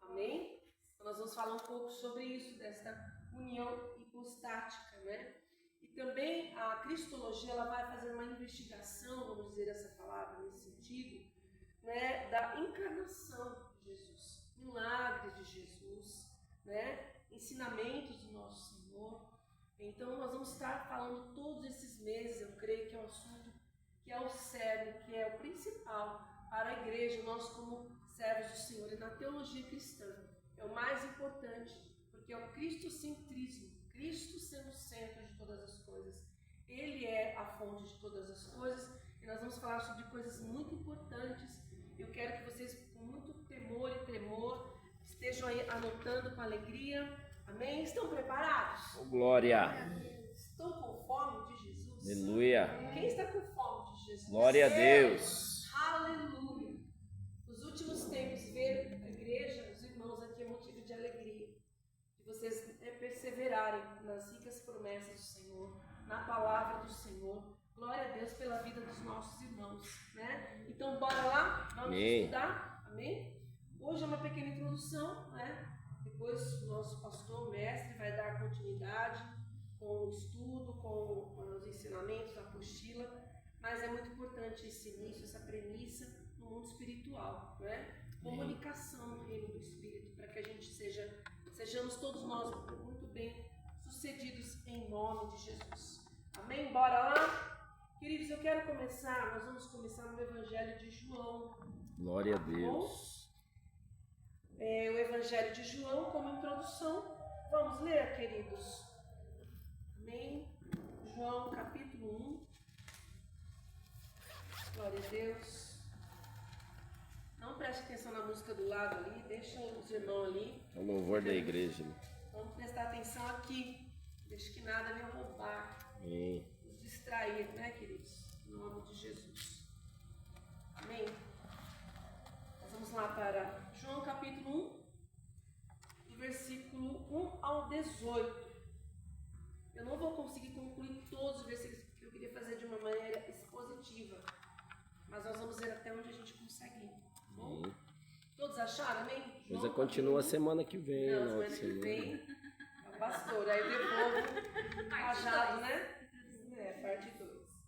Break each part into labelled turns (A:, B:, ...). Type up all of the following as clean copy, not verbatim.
A: Amém? Então nós vamos falar um pouco sobre isso, desta união hipostática, né? E também a cristologia, ela vai fazer uma investigação, vamos dizer essa palavra nesse sentido, né, da encarnação de Jesus, milagres de Jesus, né, ensinamentos do nosso Senhor. Então nós vamos estar falando todos esses meses, eu creio que é um assunto que é o cerne, que é o principal para a igreja, nós como servos do Senhor, e na teologia cristã é o mais importante, porque é o cristocentrismo, Cristo sendo o centro de todas as coisas. Ele é a fonte de todas as coisas, e nós vamos falar sobre coisas muito importantes. Eu quero que vocês, com muito temor e tremor, estejam aí anotando com alegria. Amém? Estão preparados?
B: Oh, glória!
A: Estão com fome de Jesus?
B: Aleluia!
A: Quem está com fome de Jesus?
B: Glória a Deus!
A: Aleluia! Nos últimos tempos, ver a igreja, os irmãos aqui, é motivo de alegria. De vocês perseverarem nas ricas promessas do Senhor, na palavra do Senhor. Glória a Deus pela vida dos nossos irmãos, né? Então, bora lá? Vamos
B: Amém.
A: estudar? Amém? Hoje é uma pequena introdução, né? Depois o nosso pastor, o mestre, vai dar continuidade com o estudo, com os ensinamentos, a apostila. Mas é muito importante esse início, essa premissa no mundo espiritual, né? Comunicação no reino do Espírito, para que a gente sejamos todos nós muito bem sucedidos em nome de Jesus. Amém? Bora lá? Queridos, eu quero começar, nós vamos começar no Evangelho de João.
B: Glória a Deus!
A: O Evangelho de João como introdução. Vamos ler, queridos? Amém? João capítulo 1. Glória a Deus. Não preste atenção na música do lado ali, deixa os irmãos ali.
B: É o louvor da igreja.
A: Vamos prestar atenção aqui. Deixa que nada me roubar.
B: Amém.
A: Nos distrair, né, queridos? Em nome de Jesus. Amém? Nós vamos lá para João capítulo 1, do versículo 1 ao 18. Eu não vou conseguir concluir todos os versículos que eu queria fazer de uma maneira expositiva. Mas nós vamos ver até onde a gente consegue ir. Bom? Todos acharam, amém?
B: Mas continua a semana que vem.
A: Não, semana que vem é o pastor. Aí devolvo rajado, né? Parte 2.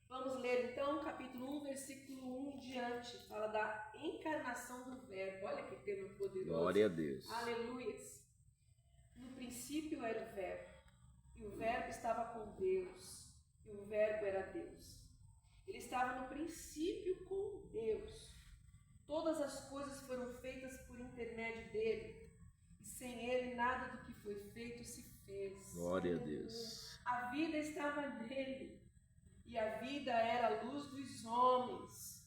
A: Vamos ler então capítulo 1, versículo 1 em diante. Fala da encarnação do verbo. Olha que tema poderoso.
B: Glória a Deus.
A: Aleluia. No princípio era o verbo. E o verbo estava com Deus. E o verbo era Deus. Ele estava no princípio com Deus. Todas as coisas foram feitas por intermédio dele. E sem ele nada do que foi feito se fez.
B: Glória a Deus.
A: A vida estava nele. E a vida era a luz dos homens.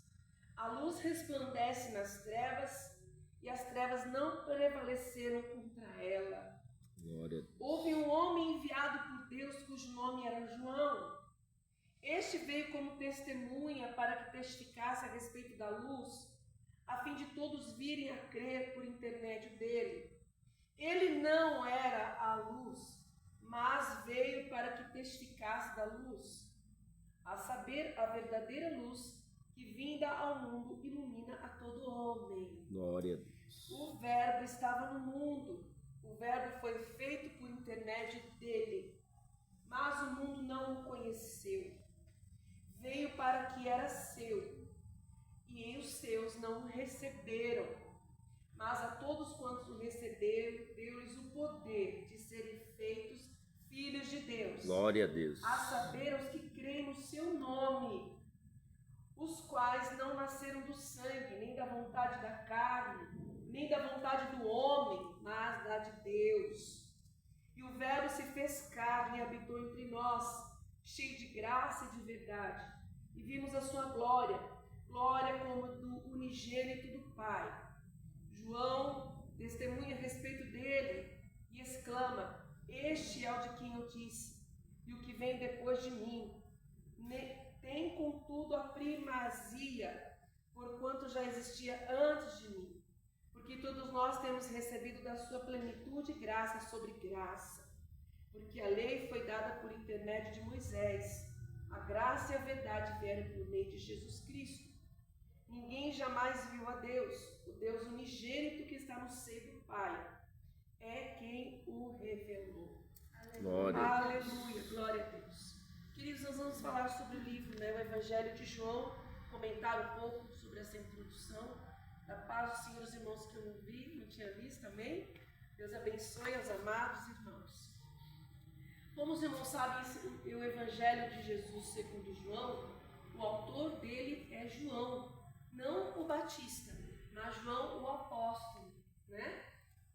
A: A luz resplandece nas trevas. E as trevas não prevaleceram contra ela.
B: Glória a Deus.
A: Houve um homem enviado por Deus cujo nome era João. Este veio como testemunha para que testificasse a respeito da luz, a fim de todos virem a crer por intermédio dele. Ele não era a luz, mas veio para que testificasse da luz, a saber, a verdadeira luz que vinda ao mundo ilumina a todo homem.
B: Glória a Deus.
A: O verbo estava no mundo, o verbo foi feito por intermédio dele, mas o mundo não o conheceu. Veio para que era seu, e os seus não o receberam. Mas a todos quantos o receberam, deu-lhes o poder de serem feitos filhos de Deus.
B: Glória a Deus.
A: A saber, os que creem no seu nome, os quais não nasceram do sangue, nem da vontade da carne, nem da vontade do homem, mas da de Deus. E o Verbo se fez carne e habitou entre nós, cheio de graça e de verdade, e vimos a sua glória, glória como do unigênito do Pai. João testemunha a respeito dele e exclama: este é o de quem eu disse, e o que vem depois de mim tem contudo a primazia, porquanto já existia antes de mim, porque todos nós temos recebido da sua plenitude graça sobre graça. Porque a lei foi dada por intermédio de Moisés, a graça e a verdade vieram por meio de Jesus Cristo. Ninguém jamais viu a Deus, o Deus unigênito que está Pai é quem o revelou.
B: Glória.
A: Aleluia, glória a Deus. Queridos, nós vamos falar sobre o livro, né, o Evangelho de João, comentar um pouco sobre essa introdução. Da paz do Senhor, os irmãos que eu não tinha visto, amém? Deus abençoe os amados irmãos. Como os irmãos sabem, o Evangelho de Jesus segundo João, o autor dele é João, não o Batista, mas João o apóstolo, né?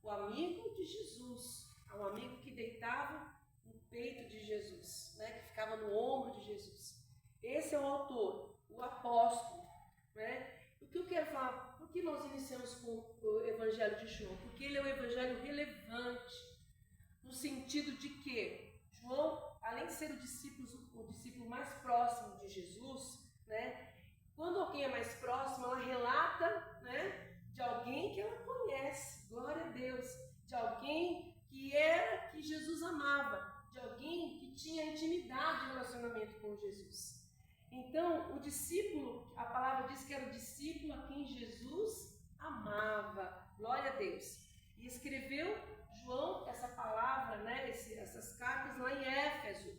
A: O amigo de Jesus, o amigo que deitava no peito de Jesus, né? Que ficava no ombro de Jesus. Esse é o autor, o apóstolo, né? O que eu quero falar, por que nós iniciamos com o Evangelho de João? Porque ele é um evangelho relevante, no sentido de que João, além de ser o discípulo mais próximo de Jesus, né? Quando alguém é mais próximo, ela relata, né, de alguém que ela conhece, glória a Deus, de alguém que Jesus amava, de alguém que tinha intimidade e relacionamento com Jesus. Então, o discípulo, a palavra diz que era o discípulo a quem Jesus amava, glória a Deus. E escreveu João essa palavra, né, essas cartas lá em Éfeso.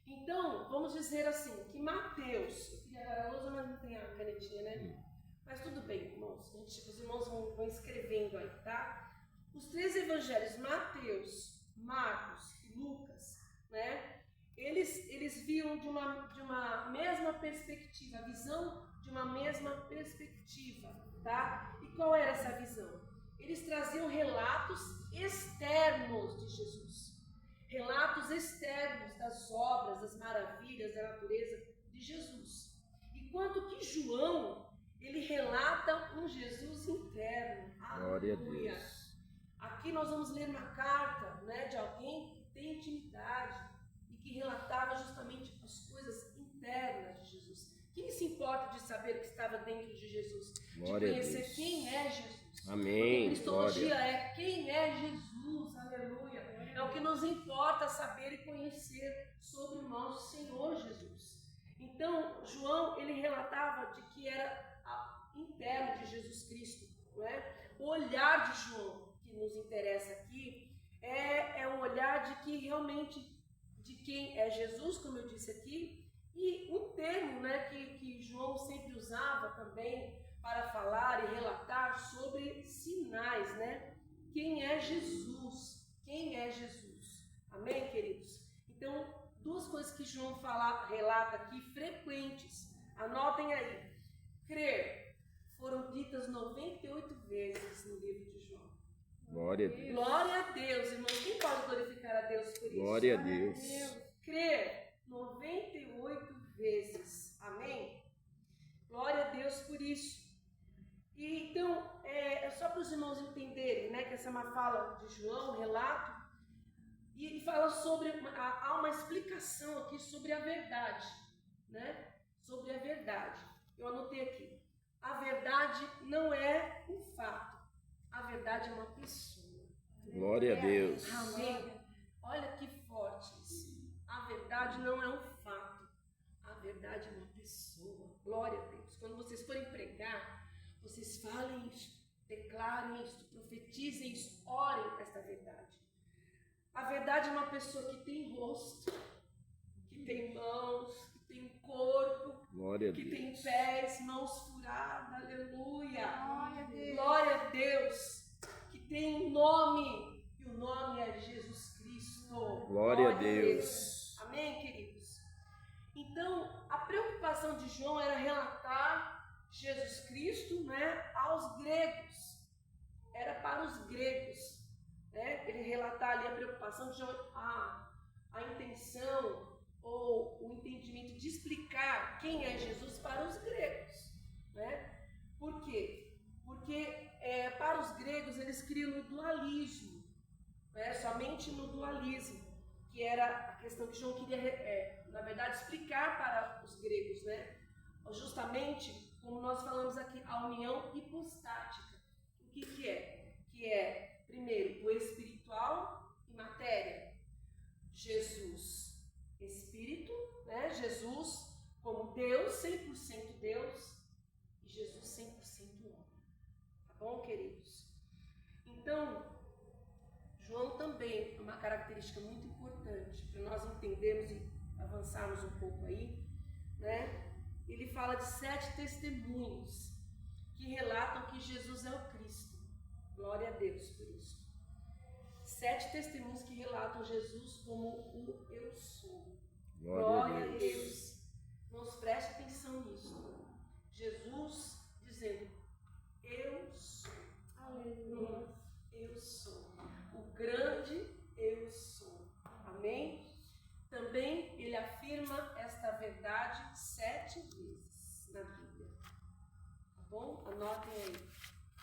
A: Então, vamos dizer assim, que Mateus, eu queria dar a lousa, mas não tem a canetinha, né? Mas tudo bem, irmãos, os irmãos vão escrevendo aí, tá? Os três evangelhos, Mateus, Marcos e Lucas, né? Eles viam de uma mesma perspectiva, a visão de uma mesma perspectiva, tá? E qual era essa visão? Eles traziam relatos externos de Jesus, relatos externos das obras, das maravilhas, da natureza de Jesus. Enquanto que João, ele relata um Jesus interno.
B: Glória a
A: Aleluia.
B: Deus.
A: Aqui nós vamos ler uma carta, né, de alguém que tem intimidade e que relatava justamente as coisas internas de Jesus. Quem se importa de saber o que estava dentro de Jesus?
B: Glória
A: de conhecer
B: a Deus.
A: Quem é Jesus.
B: Amém.
A: Porque cristologia
B: Glória.
A: é quem é Jesus, aleluia. É o que nos importa saber e conhecer sobre o nosso Senhor Jesus. Então, João, ele relatava de que era interno de Jesus Cristo, não é? O olhar de João, que nos interessa aqui, é um olhar de que realmente, de quem é Jesus, como eu disse aqui, e um termo, né, que João sempre usava também para falar e relatar sobre sinais, né? Quem é Jesus? Quem é Jesus? Amém, queridos? Então, duas coisas que João relata aqui, frequentes. Anotem aí. Crer foram ditas 98 vezes no livro de João.
B: Glória a Deus.
A: Glória a Deus, irmãos. Quem pode glorificar a Deus por isso?
B: Glória a Deus.
A: Crer 98 vezes. Amém? Glória a Deus por isso. E então, é só para os irmãos entenderem, né, que essa é uma fala de João, relato, e fala sobre, há uma explicação aqui sobre a verdade, né? Sobre a verdade. Eu anotei aqui. A verdade não é um fato, a verdade é uma pessoa.
B: Glória a Deus.
A: Amém? Olha que forte isso. A verdade não é um fato, a verdade é uma pessoa. Glória a Deus. Quando vocês forem pregar, vocês falem isso, declarem isso, profetizem isso, orem esta verdade. A verdade é uma pessoa que tem rosto, que tem mãos, que tem corpo,
B: Glória a
A: que
B: Deus.
A: tem pés, mãos furadas, aleluia.
C: Glória a Deus.
A: Glória a Deus, que tem um nome, e o nome é Jesus Cristo.
B: Glória a Deus.
A: Amém, queridos? Então, a preocupação de João era relatar Jesus Cristo, né, aos gregos. Era para os gregos, né? Ele relatar ali a preocupação de João, a intenção ou o entendimento de explicar quem é Jesus para os gregos, né? Por quê? Porque para os gregos eles criam no dualismo, né? Somente no dualismo, que era a questão que João queria, na verdade, explicar para os gregos, né? Justamente como nós falamos aqui, a união hipostática. O que é? Que é, primeiro, o espiritual e matéria. Jesus, espírito, né? Jesus como Deus, 100% Deus, e Jesus 100% homem. Tá bom, queridos? Então, também uma característica muito importante para nós entendermos e avançarmos um pouco aí, né? Ele fala de 7 testemunhos que relatam que Jesus é o Cristo. Glória a Deus por isso. 7 testemunhos que relatam Jesus como o Eu Sou. Glória a Deus. Irmãos, preste atenção nisso. Jesus dizendo, eu sou. Aleluia. Eu sou. O grande eu sou. Amém? Também ele afirma esta verdade 7 vezes na Bíblia. Tá bom? Anotem aí.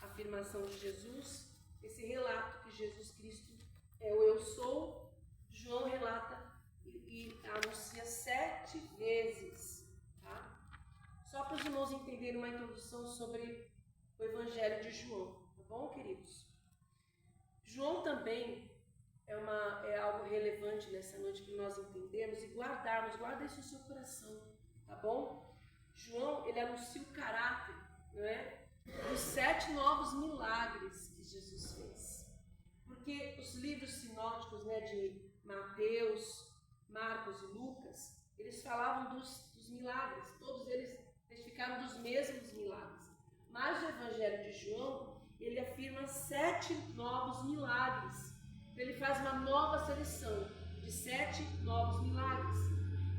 A: A afirmação de Jesus, esse relato que Jesus Cristo é o Eu Sou. João relata e anuncia 7 vezes. Tá? Só para os irmãos entenderem uma introdução sobre o Evangelho de João. Tá bom, queridos? João também é algo relevante nessa noite que nós entendemos e guarda isso no seu coração, tá bom? João, ele anuncia o caráter, não é? Dos 7 novos milagres que Jesus fez. Porque os livros sinóticos, né, de Mateus, Marcos e Lucas, eles falavam dos milagres, todos eles testificaram dos mesmos milagres. Mas o Evangelho de João, ele afirma 7 novos milagres. Ele faz uma nova seleção de 7 novos milagres.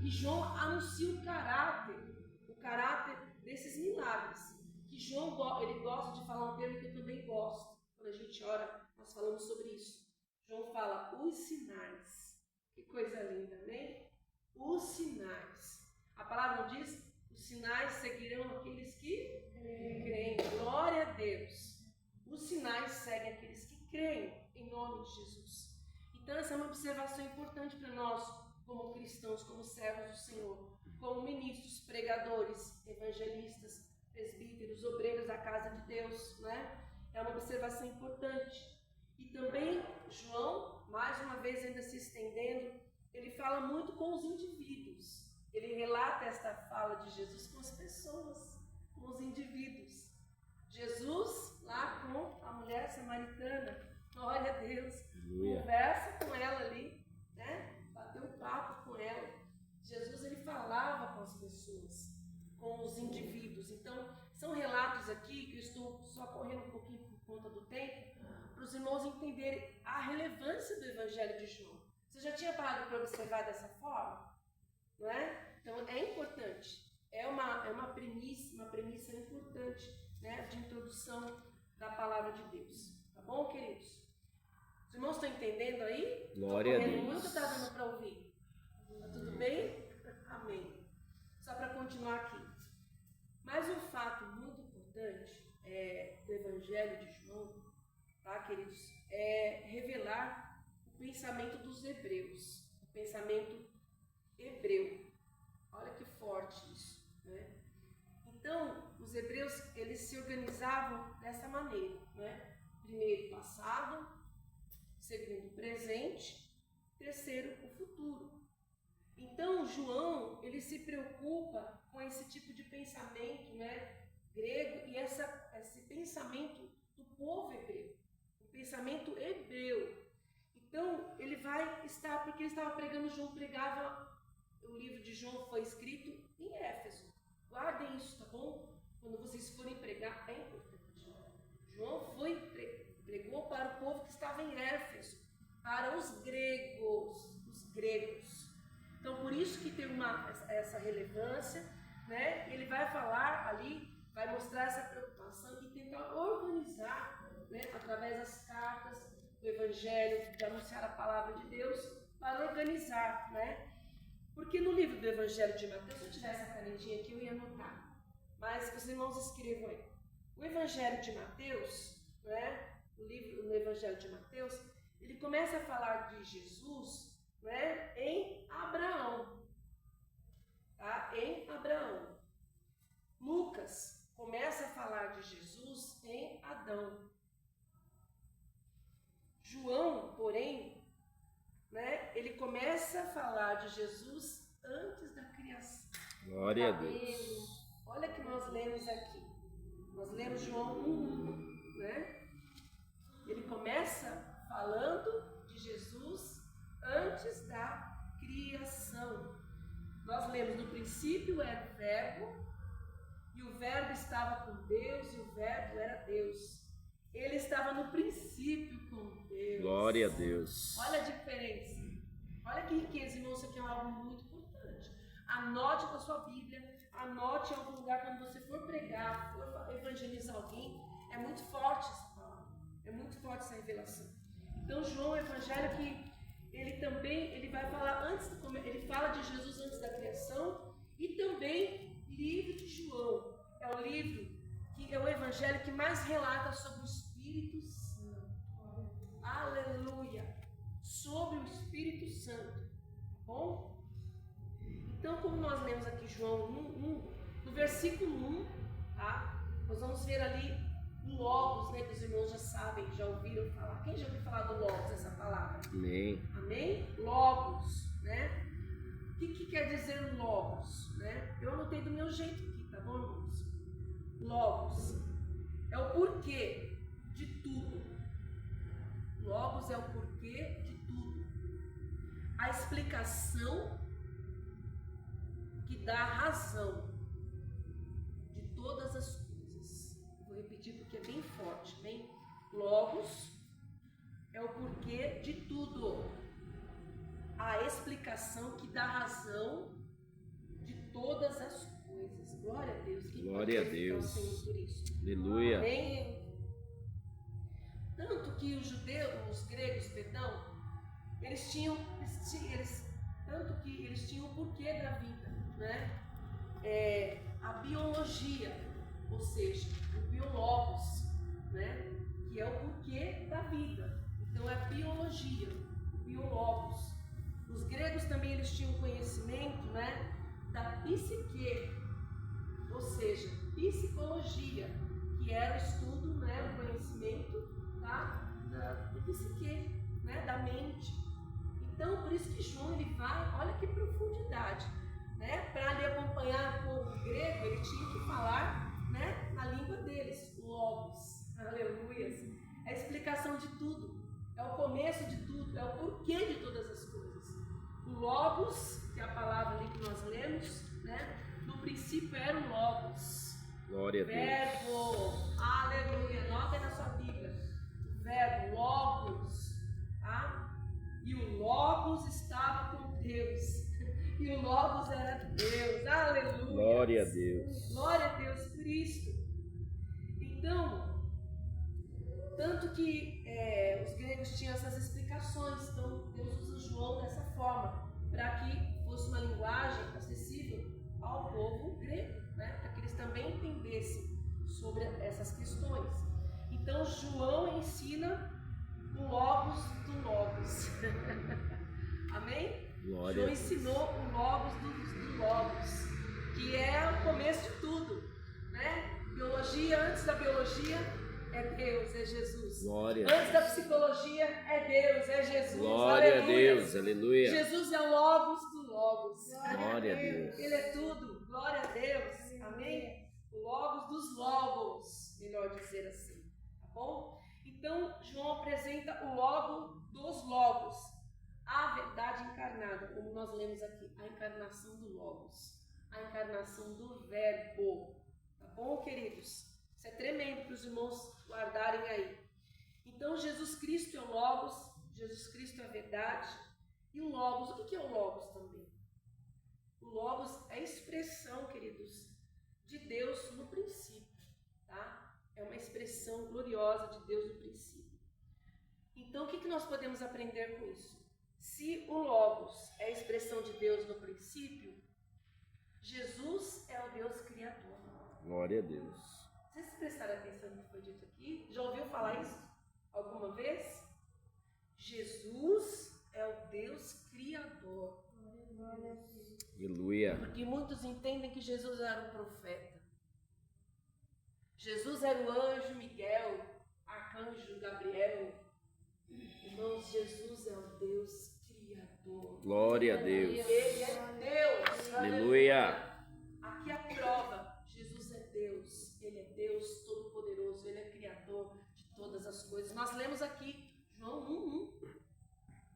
A: E João anuncia o caráter desses milagres. Que João, ele gosta de falar um termo que eu também gosto. Quando a gente ora, nós falamos sobre isso. João fala os sinais. Que coisa linda, né? Os sinais. A palavra diz, os sinais seguirão aqueles que creem. Glória a Deus. Os sinais seguem aqueles que creem em nome de Jesus. Então essa é uma observação importante para nós, como cristãos, como servos do Senhor, como ministros, pregadores, evangelistas, presbíteros, obreiros da casa de Deus, né? É uma observação importante. E também João, mais uma vez ainda se estendendo, ele fala muito com os indivíduos. Ele relata esta fala de Jesus com as pessoas, com os indivíduos. Jesus lá com a mulher samaritana, glória a Deus, conversa com ela ali, né? Bateu um papo com ela. Jesus, ele falava com as pessoas, com os indivíduos. Então, são relatos aqui que eu estou só correndo um pouquinho por conta do tempo, para os irmãos entenderem a relevância do Evangelho de João. Você já tinha parado para observar dessa forma? Não é? Então, é importante. É uma premissa importante, né, de introdução da palavra de Deus. Tá bom, queridos? Os irmãos estão entendendo aí?
B: Glória a Deus.
A: Muito está dando para ouvir? Tá tudo bem? Amém. Só para continuar aqui. Mas um fato muito importante do Evangelho de João, tá, queridos, é revelar o pensamento dos hebreus, o pensamento hebreu. Olha que forte isso, né? Então, os hebreus, eles se organizavam dessa maneira, né? Primeiro, passado, segundo, presente, terceiro, o futuro. Então, João, ele se preocupa com esse tipo de pensamento, né, grego, e esse pensamento do povo hebreu, o pensamento hebreu. Então, ele vai estar, porque ele estava pregando, João pregava, o livro de João foi escrito em Éfeso. Guardem isso, tá bom? Quando vocês forem pregar, é importante. João pregou para o povo que estava em Éfeso, para os gregos. Então, por isso que tem essa relevância, né? Ele vai falar ali, vai mostrar essa preocupação e tentar organizar, né, através das cartas do Evangelho, de anunciar a palavra de Deus, para organizar, né? Porque no livro do Evangelho de Mateus, se eu tivesse essa canetinha aqui, eu ia anotar. Mas os irmãos escrevam aí. O Evangelho de Mateus, né, no Evangelho de Mateus, ele começa a falar de Jesus, né, em Abraão. Tá? Em Abraão. Lucas começa a falar de Jesus em Adão. João, porém, né, ele começa a falar de Jesus antes da criação.
B: Glória a Deus.
A: Olha que nós lemos aqui. Nós lemos João 1, né? Ele começa falando de Jesus Deus. Ele estava no princípio com Deus.
B: Glória a Deus.
A: Olha a diferença. Olha que riqueza, irmão, isso aqui é algo muito importante. Anote com a sua Bíblia, anote em algum lugar quando você for pregar, for evangelizar alguém. É muito forte essa palavra, é muito forte essa revelação. Então João, o evangelho que ele vai falar ele fala de Jesus antes da criação, e também livro de João. É o livro que é o evangelho que mais relata sobre o Espírito Santo. Aleluia! Sobre o Espírito Santo, tá bom? Então, como nós lemos aqui João 1, no versículo 1, tá? Nós vamos ver ali o Logos, né? Que os irmãos já sabem, já ouviram falar. Quem já ouviu falar do Logos, essa palavra?
B: Amém.
A: Amém? Logos, né? O que quer dizer Logos, né? Eu anotei do meu jeito aqui, tá bom, irmãos? Logos é o porquê de tudo. Logos é o porquê de tudo. A explicação que dá razão de todas as coisas. Vou repetir porque é bem forte, bem? Logos é o porquê de tudo. A explicação que dá razão de todas as coisas. Glória a Deus. Quem
B: Glória a
A: pode
B: Deus.
A: glorificar o Senhor por isso?
B: Aleluia.
A: Amém. Tanto que os gregos, eles tinham o porquê da vida, né? A biologia, ou seja, o biologos, né? Que é o porquê da vida. Então é biologia, o biologos. Os gregos também eles tinham conhecimento, né? Da psique, ou seja, psicologia, que era o estudo, né? O conhecimento da psique, né? Da mente. Então, por isso que João ele vai, olha que profundidade, né? Para lhe acompanhar o povo grego, ele tinha que falar, né? Na língua deles, logos, aleluia. É a explicação de tudo, é o começo de tudo, é o porquê de todas as coisas. O logos, que é a palavra ali que nós lemos, né? No princípio era o logos.
B: Glória a Deus.
A: Verbo, aleluia. Nota aí na sua Bíblia. O verbo, logos, tá? E o Logos estava com Deus. E o Logos era Deus. Aleluia.
B: Glória a Deus.
A: Glória a Deus, Cristo. Então, tanto que os gregos tinham essas explicações. Então, Deus usa João dessa forma, para que fosse uma linguagem acessível ao povo grego, né? Para que eles também entendessem sobre essas questões. Então, João ensina o Logos do Logos. Amém?
B: Glória
A: João
B: a Deus.
A: ensinou o Logos do Logos, que é o começo de tudo, né? Biologia, antes da biologia é Deus, é Jesus.
B: Glória a
A: Antes da psicologia é Deus, é Jesus.
B: Glória
A: Aleluia.
B: a Deus. Aleluia.
A: Jesus é o Logos do Logos.
B: Glória a Deus.
A: Ele é tudo. Glória a Deus. Amém? O Logos dos Logos, melhor dizer assim. Tá bom? Então, João apresenta o Logo dos Logos, a verdade encarnada, como nós lemos aqui, a encarnação do Logos, a encarnação do Verbo. Tá bom, queridos? Isso é tremendo para os irmãos guardarem aí. Então, Jesus Cristo é o Logos, Jesus Cristo é a verdade. E o Logos, o que é o Logos também? O Logos é a expressão, queridos, de Deus no princípio, tá? É uma expressão gloriosa de Deus no princípio. Então, o que nós podemos aprender com isso? Se o Logos é a expressão de Deus no princípio, Jesus é o Deus Criador.
B: Glória a Deus.
A: Vocês prestaram atenção no que foi dito aqui? Já ouviu falar isso alguma vez? Jesus é o Deus Criador.
B: Aleluia.
A: Porque muitos entendem que Jesus era um profeta. Jesus era o anjo Miguel, arcanjo Gabriel. Irmãos, Jesus é o Deus Criador.
B: Glória a Deus.
A: Ele é Deus.
B: Aleluia.
A: Aqui a prova, Jesus é Deus. Ele é Deus Todo-Poderoso. Ele é Criador de todas as coisas. Nós lemos aqui, João 1:1.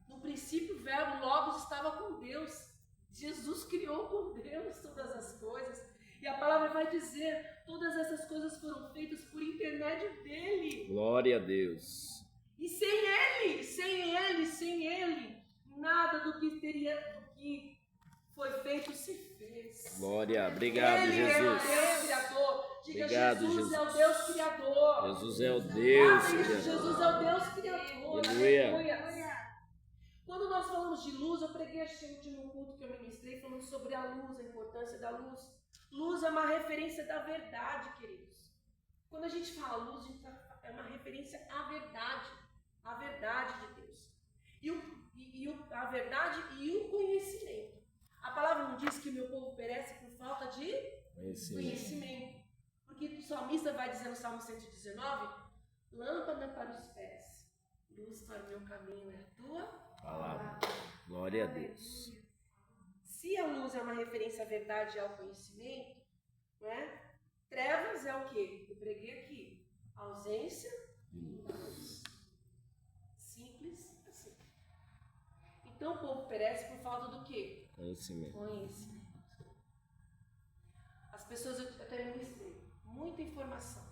A: No princípio, o verbo Logos estava com Deus. Jesus criou com Deus todas as coisas. E a palavra vai dizer, todas essas coisas foram feitas por intermédio dele.
B: Glória a Deus.
A: E sem ele, nada do que foi feito se fez.
B: Glória, obrigado,
A: ele
B: Jesus.
A: É o Deus Criador. Diga,
B: Obrigado,
A: Jesus é o
B: Jesus.
A: Deus Criador.
B: Jesus é o Deus
A: Amém.
B: Criador.
A: Jesus é o Deus Criador.
B: Aleluia.
A: Quando nós falamos de luz, eu preguei este último culto que eu ministrei falando sobre a luz, a importância da luz. Luz é uma referência da verdade, queridos. Quando a gente fala luz, é uma referência à verdade de Deus. A verdade e o conhecimento. A palavra não diz que o meu povo perece por falta de conhecimento. Porque o salmista vai dizer no Salmo 119, lâmpada para os pés, luz para o meu caminho é a tua
B: palavra. Glória a Deus.
A: Se a luz é uma referência à verdade e ao conhecimento, né? Trevas é o quê? Eu preguei aqui. Ausência de luz. Simples assim. Então o povo perece por falta do quê?
B: Conhecimento.
A: As pessoas, eu até ministrei, muita informação.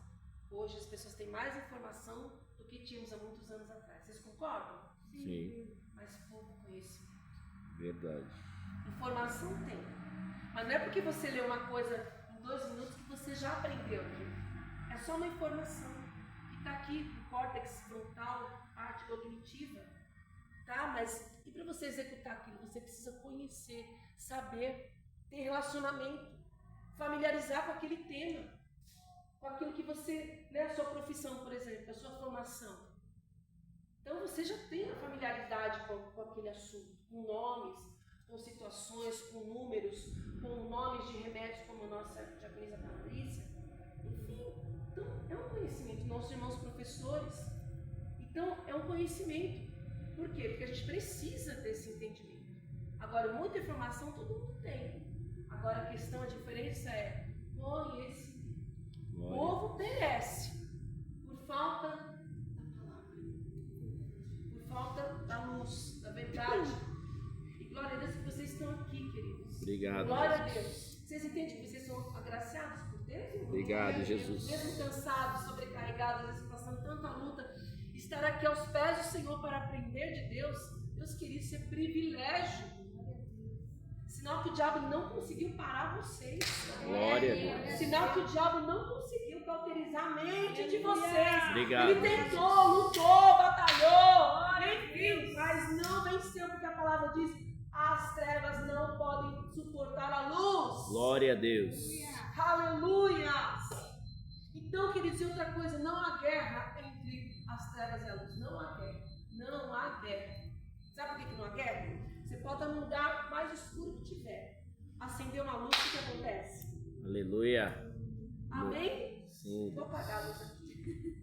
A: Hoje as pessoas têm mais informação do que tínhamos há muitos anos atrás. Vocês concordam?
B: Sim.
A: Mas pouco conhecimento.
B: Verdade.
A: Informação tem. Mas não é porque você lê uma coisa em 2 minutos que você já aprendeu aquilo. É só uma informação que está aqui no córtex frontal, parte cognitiva. Tá? Mas e para você executar aquilo, você precisa conhecer, saber, ter relacionamento, familiarizar com aquele tema, com aquilo que você, né, a sua profissão, por exemplo, a sua formação. Então você já tem a familiaridade com aquele assunto, com nomes, com situações, com números, com nomes de remédios, como a nossa japonesa Patrícia. Enfim, então é um conhecimento. Nossos irmãos professores, então é um conhecimento. Por quê? Porque a gente precisa desse entendimento. Agora, muita informação todo mundo tem. Agora, a questão, a diferença é conhecimento. O povo perece por falta da palavra, por falta da luz, da verdade. E glória a Deus que vocês estão aqui, queridos.
B: Obrigado,
A: glória
B: Jesus.
A: a Deus. Vocês entendem que vocês são agraciados por Deus? Irmão?
B: Obrigado, Jesus.
A: Mesmo cansados, sobrecarregados, às vezes passando tanta luta, estar aqui aos pés do Senhor para aprender de Deus, meus queridos, isso é privilégio. Sinal que o diabo não conseguiu parar vocês.
B: Glória a Deus.
A: Sinal que o diabo não conseguiu cauterizar a mente de vocês.
B: Obrigado,
A: ele tentou, lutou, batalhou, enfim, mas não venceu, porque a palavra diz: as trevas não podem suportar a luz.
B: Glória a Deus.
A: Aleluia! Então, queridos, e outra coisa, não há guerra entre as trevas e a luz. Não há guerra. Não há guerra. Sabe por que não há guerra? Você pode estar no lugar mais escuro que tiver. Acender uma luz, o que acontece?
B: Aleluia.
A: Amém?
B: Sim.
A: Vou apagar a luz aqui.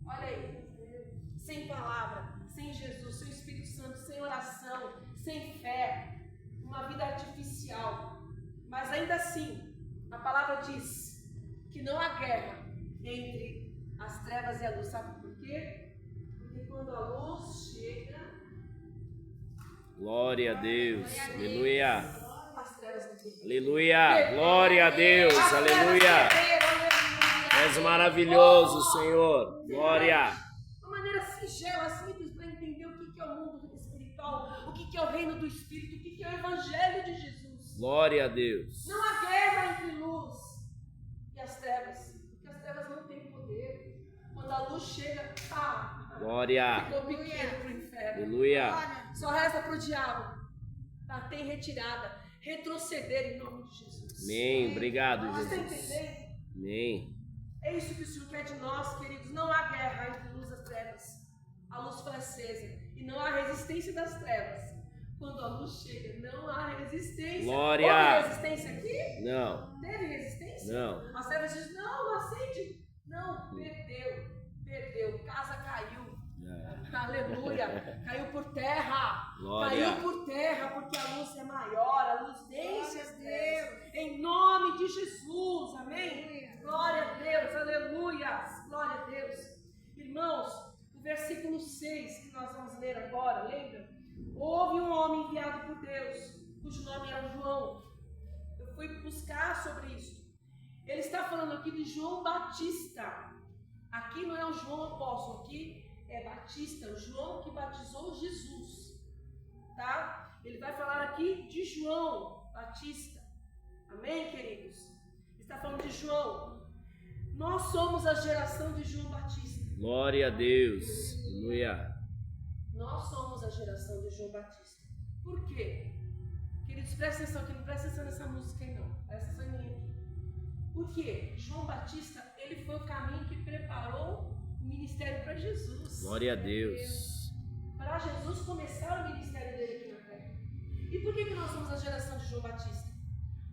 A: Olha aí. Sem palavra, sem Jesus, sem Espírito Santo, sem oração, sem fé. Uma vida artificial. Mas ainda assim, a palavra diz que não há guerra entre as trevas e a luz. Sabe por quê? Porque quando a luz chega...
B: Glória a Deus. Aleluia.
A: As trevas não têm.
B: Aleluia. Glória a Deus. Aleluia. És maravilhoso, Senhor. Glória.
A: Uma maneira singela, simples, para entender o que é o mundo espiritual, o que é o reino do Espírito, o que é o Evangelho de Jesus.
B: Glória a Deus.
A: Não há guerra entre luz e as trevas, porque as trevas não têm poder. Quando a luz chega,
B: Glória.
A: ficou pequeno para o inferno.
B: Aleluia.
A: Só resta para o diabo bater em retirada, retroceder em nome de Jesus.
B: Amém. Obrigado,
A: Você está
B: Jesus.
A: entendendo?
B: Amém.
A: É isso que o Senhor quer de nós, queridos. Não há guerra entre luz e as trevas. A luz foi acesa e não há resistência das trevas. Quando a luz chega, não há resistência.
B: Glória.
A: Houve resistência aqui?
B: Não.
A: Teve resistência?
B: Não.
A: As trevas dizem, não acende. Não, perdeu. Casa caiu. Aleluia. Caiu por terra.
B: Glória.
A: Caiu por terra porque a luz é maior. A luz vence as trevas. Em nome de Jesus. Amém? Glória a Deus. Aleluia. Glória a Deus. Irmãos, o versículo 6 que nós vamos ler agora, lembra? Houve um homem enviado por Deus, cujo nome era João. Eu fui fui buscar sobre isso. Ele está falando aqui de João Batista. Aqui não é o João apóstolo, aqui é Batista, o João que batizou Jesus, tá? Ele vai falar aqui de João Batista. Amém, queridos? Ele está falando de João. Nós somos a geração de João Batista.
B: Glória a Deus. Aleluia.
A: Nós somos a geração de João Batista. Por quê? Queridos, presta atenção aqui, não presta atenção nessa música aí não. Presta atenção em mim aqui. Por quê? João Batista, ele foi o caminho que preparou o ministério para Jesus.
B: Glória a Deus.
A: Para Jesus começar o ministério dele aqui na terra. E por que nós somos a geração de João Batista?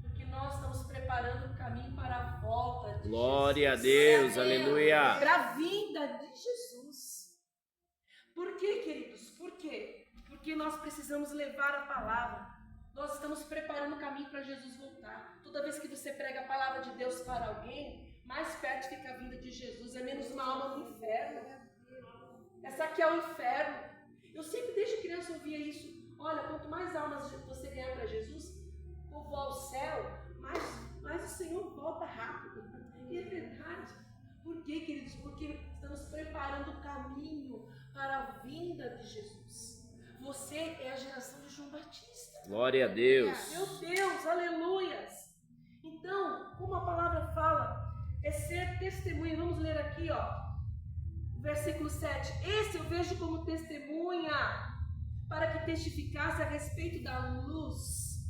A: Porque nós estamos preparando o caminho para a volta de
B: Glória
A: Jesus.
B: a Deus, aleluia.
A: Para a vinda de Jesus. Por quê, queridos? Por quê? Porque nós precisamos levar a palavra. Nós estamos preparando o caminho para Jesus voltar. Toda vez que você prega a palavra de Deus para alguém, mais perto fica a vinda de Jesus. É menos uma alma no inferno. Essa aqui é o inferno. Eu sempre desde criança ouvia isso. Olha, quanto mais almas você ganhar para Jesus, ou voar ao céu, mais o Senhor volta rápido. E é verdade. Por quê, queridos? Porque estamos preparando o caminho para a vinda de Jesus. Você é a geração de João Batista.
B: Glória a Deus.
A: Meu Deus, aleluias. Então, como a palavra fala, é ser testemunha. Vamos ler aqui, ó. Versículo 7. Esse eu vejo como testemunha, para que testificasse a respeito da luz,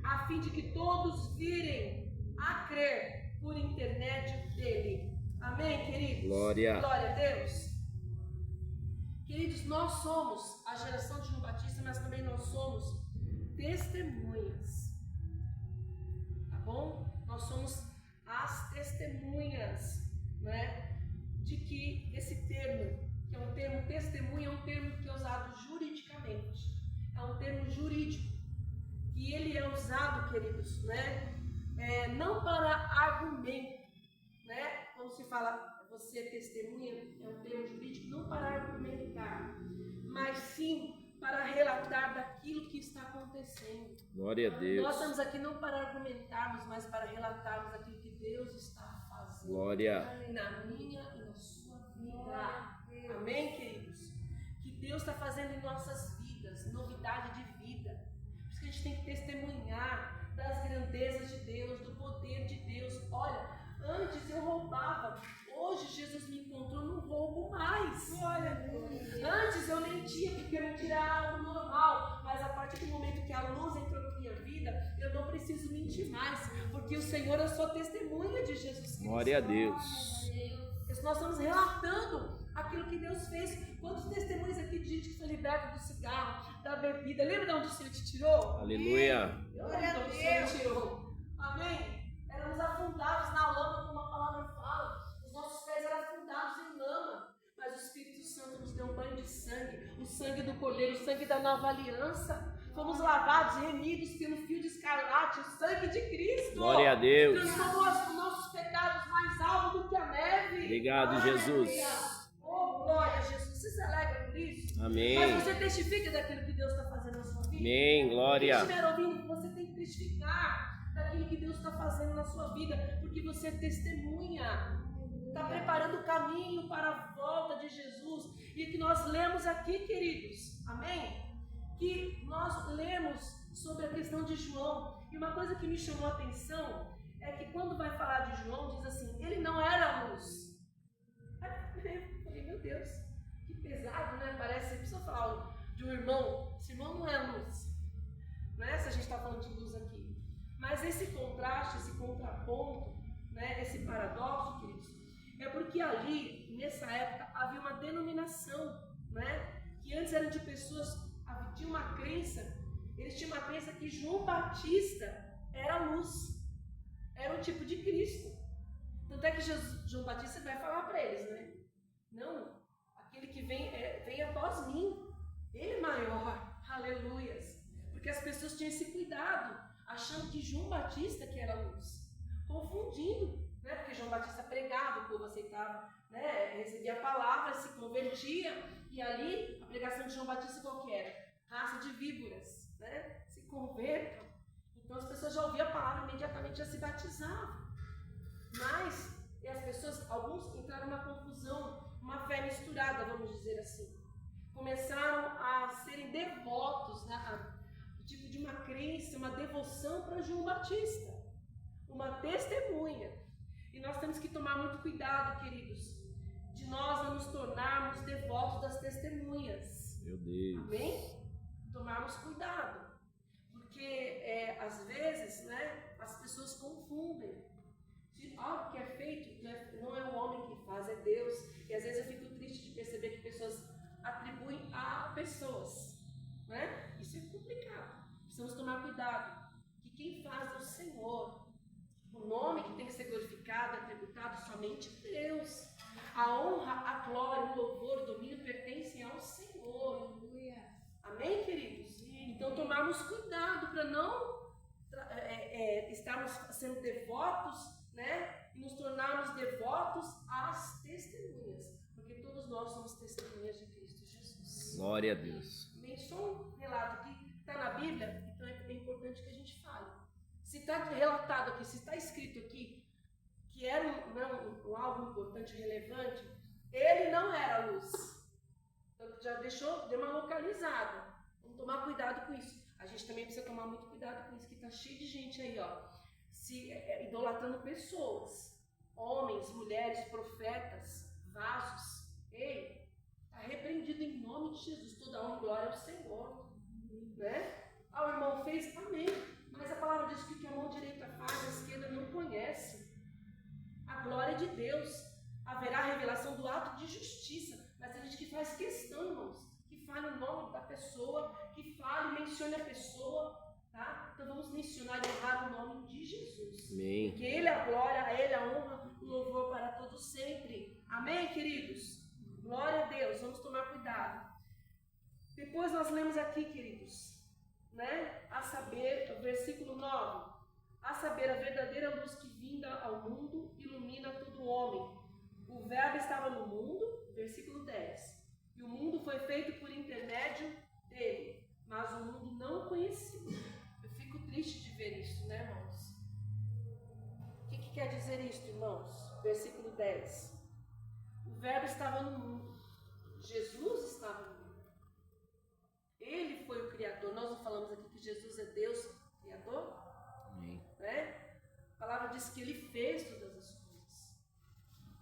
A: a fim de que todos virem a crer por intermédio dele. Amém, queridos?
B: Glória.
A: Glória a Deus. Queridos, nós somos a geração de João Batista, mas também nós somos testemunhas. Tá bom? Nós somos as testemunhas, né? De que esse termo, que é um termo testemunha, é um termo que é usado juridicamente. É um termo jurídico. E ele é usado, queridos, né? Não para argumento, né? Quando se fala você testemunha, é um termo jurídico, não para argumentar, mas sim para relatar daquilo que está acontecendo.
B: Glória a Deus.
A: Nós estamos aqui não para argumentarmos, mas para relatarmos aquilo que Deus está fazendo.
B: Glória.
A: Na minha e na sua vida. Amém, queridos? Que Deus está fazendo em nossas vidas, novidade de vida. Por isso que a gente tem que testemunhar das grandezas de Deus, do poder de Deus. Olha, antes eu roubava. Hoje Jesus me encontrou, não roubo mais. Olha, antes eu mentia porque mentir era algo normal, mas a partir do momento que a luz entrou na minha vida, eu não preciso mentir mais, porque o Senhor, eu sou testemunha de Jesus Cristo.
B: Glória a Deus.
A: Nós estamos relatando aquilo que Deus fez. Quantos testemunhos aqui de gente que foi liberta do cigarro, da bebida? Lembra de onde o Senhor te tirou?
B: Aleluia.
A: Eu lembro de onde o Senhor te tirou. Amém? Éramos afundados na lama, como a palavra fala. Os nossos pés eram afundados em lama. Mas o Espírito Santo nos deu um banho de sangue. O sangue do Cordeiro, o sangue da nova aliança. Fomos lavados, remidos pelo fio de escarlate, o sangue de Cristo.
B: Glória a Deus.
A: Transformou os nossos pecados mais altos do que a neve.
B: Obrigado, Jesus.
A: Oh, glória a Jesus. Você se alegra por isso?
B: Amém.
A: Mas você testifica daquilo que Deus está fazendo na sua vida?
B: Amém. Glória.
A: Quem estiver ouvindo, você tem que testificar daquilo que Deus está fazendo na sua vida, porque você é testemunha. Está preparando o caminho para a volta de Jesus. E que nós lemos aqui, queridos. Amém? Que nós lemos sobre a questão de João. E uma coisa que me chamou a atenção é que quando vai falar de João, diz assim, ele não era luz. Eu falei, meu Deus, que pesado, né? Parece, você precisa falar de um irmão, esse irmão não é luz. Não é se a gente está falando de luz aqui. Mas esse contraste, esse contraponto, né? Esse paradoxo, queridos, é porque ali, nessa época, havia uma denominação, né? Que antes eram de pessoas, tinha uma crença, eles tinham uma crença que João Batista era a luz, era um tipo de Cristo. Tanto é que João Batista vai falar para eles, né? Não, aquele que vem após mim, ele é maior, aleluias. Porque as pessoas tinham esse cuidado, achando que João Batista que era a luz, confundindo, né? Porque João Batista pregava, o povo aceitava, né? Recebia a palavra, se convertia, e ali a pregação de João Batista qual que era? Raça de víboras, né? Se convertam. Então as pessoas já ouviam a palavra, imediatamente já se batizavam. Mas as pessoas, alguns entraram numa confusão, uma fé misturada, vamos dizer assim. Começaram a serem devotos, né? Tipo de uma crença, uma devoção para João Batista, uma testemunha. E nós temos que tomar muito cuidado, queridos, de nós não nos tornarmos devotos das testemunhas.
B: Meu Deus.
A: Amém? Tomarmos cuidado, porque às vezes, né, as pessoas confundem. Algo que é feito não é o homem que faz, é Deus. E às vezes eu fico triste de perceber que pessoas atribuem a pessoas, né? Isso é complicado. Precisamos tomar cuidado, que quem faz é o Senhor. O nome que tem que ser glorificado, atributado somente a Deus. A honra, a glória, o louvor, o domínio pertencem ao Senhor. Amém, queridos? Então tomarmos cuidado para não estarmos sendo devotos, né? E nos tornarmos devotos às testemunhas, porque todos nós somos testemunhas de Cristo Jesus.
B: Glória a Deus.
A: Amém? Só um relato que está na Bíblia, então é importante que a gente fale. Se está relatado aqui, se está escrito aqui que era algo importante, relevante, ele não era luz. Então já deu uma localizada. Vamos tomar cuidado com isso. A gente também precisa tomar muito cuidado com isso, que está cheio de gente aí, ó, idolatrando pessoas, homens, mulheres, profetas, vasos. Ei, está repreendido em nome de Jesus. Toda honra e glória ao Senhor, né? O irmão fez, amém. Mas a palavra diz que o que a mão direita faz, a esquerda não conhece. A glória de Deus. Haverá revelação do ato de justiça. Mas tem gente que faz questão, irmãos, que fale o nome da pessoa, que fale, mencione a pessoa, tá? Então vamos mencionar e honrar o nome de Jesus.
B: Amém.
A: Porque Ele é a glória, a Ele a honra, o louvor para todos sempre. Amém, queridos? Glória a Deus. Vamos tomar cuidado. Depois nós lemos aqui, queridos, né? A saber, o versículo 9. A saber, a verdadeira luz que vinda ao mundo ilumina todo homem. O verbo estava no mundo, versículo 10. E o mundo foi feito por intermédio dele, mas o mundo não conhecia. Eu fico triste de ver isso, né, irmãos? O que quer dizer isso, irmãos? Versículo 10. O verbo estava no mundo. Jesus estava no mundo. Ele foi o Criador. Nós não falamos aqui que Jesus é Deus Criador?
B: Amém.
A: Né? A palavra diz que Ele fez todas as coisas.